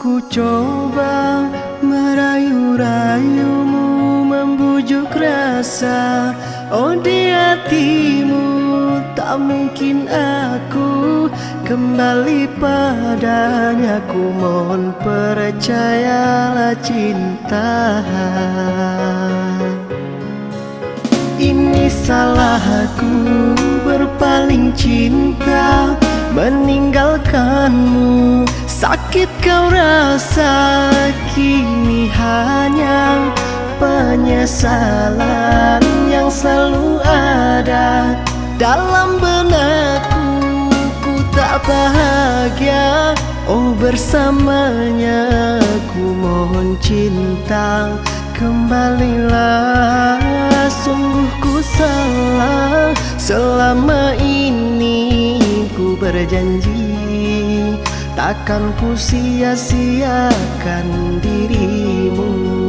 ku coba merayu-rayumu, membujuk rasa oh di hatimu. Tak mungkin aku kembali padanya, ku mohon percayalah cinta. Ini salahku berpaling cinta, meninggalkanmu. Sakit kau rasa, kini hanya penyesalan yang selalu ada dalam benakku. Ku tak bahagia oh bersamanya, ku mohon cinta kembalilah. Sungguh ku salah, selama ini ku berjanji takkan ku sia-siakan dirimu.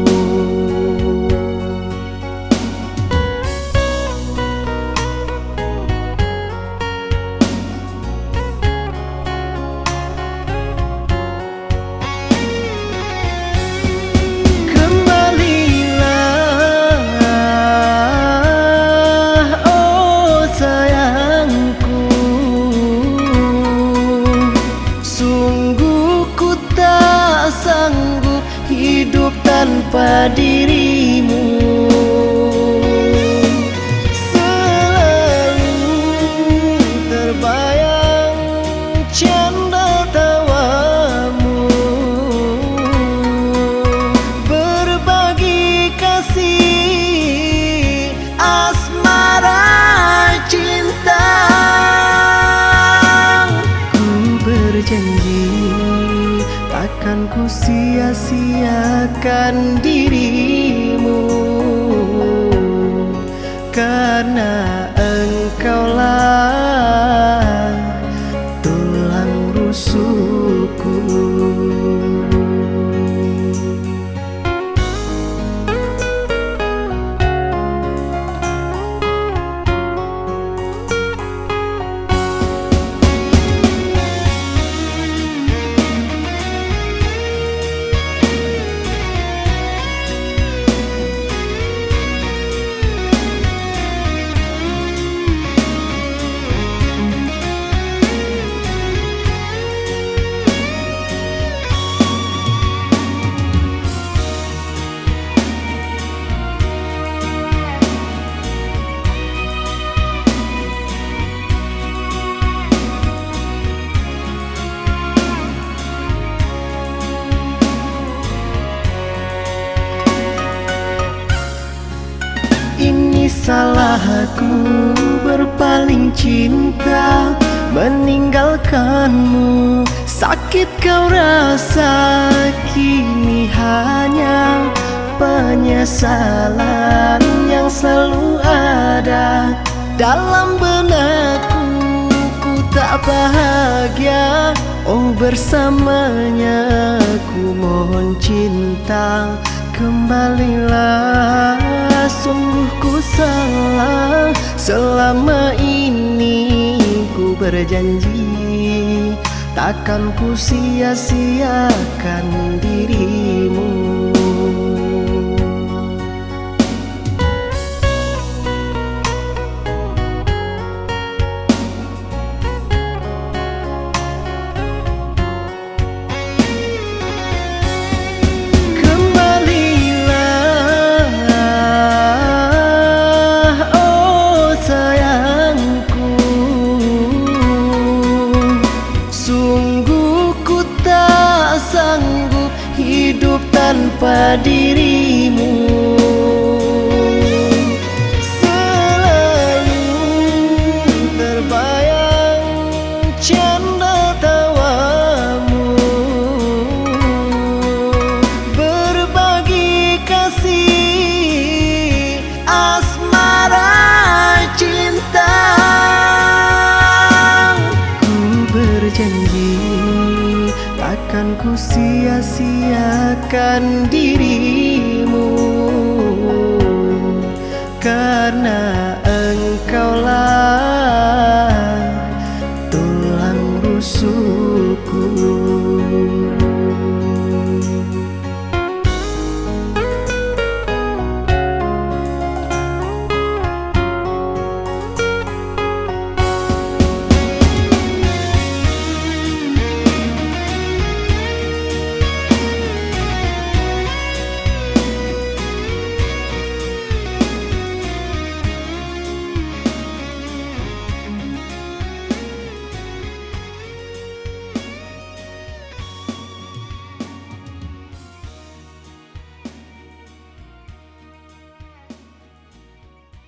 Hidup tanpa dirimu, selalu terbayang canda tawamu, berbagi kasih asmara cinta. Ku berjanji takkan ku sia-siakan dirimu, karena engkaulah tulang rusukku. Ini salahku berpaling cinta, meninggalkanmu. Sakit kau rasa, kini hanya penyesalan yang selalu ada dalam benakku. Ku tak bahagia oh bersamanya, ku mohon cinta kembalilah. Sungguh ku salah, selama ini ku berjanji takkan ku sia-siakan dirimu. Hidup tanpa dirimu, selalu terbayang canda tawamu, berbagi kasih asmara cinta. Ku berjanji takkan ku sia-siakan diri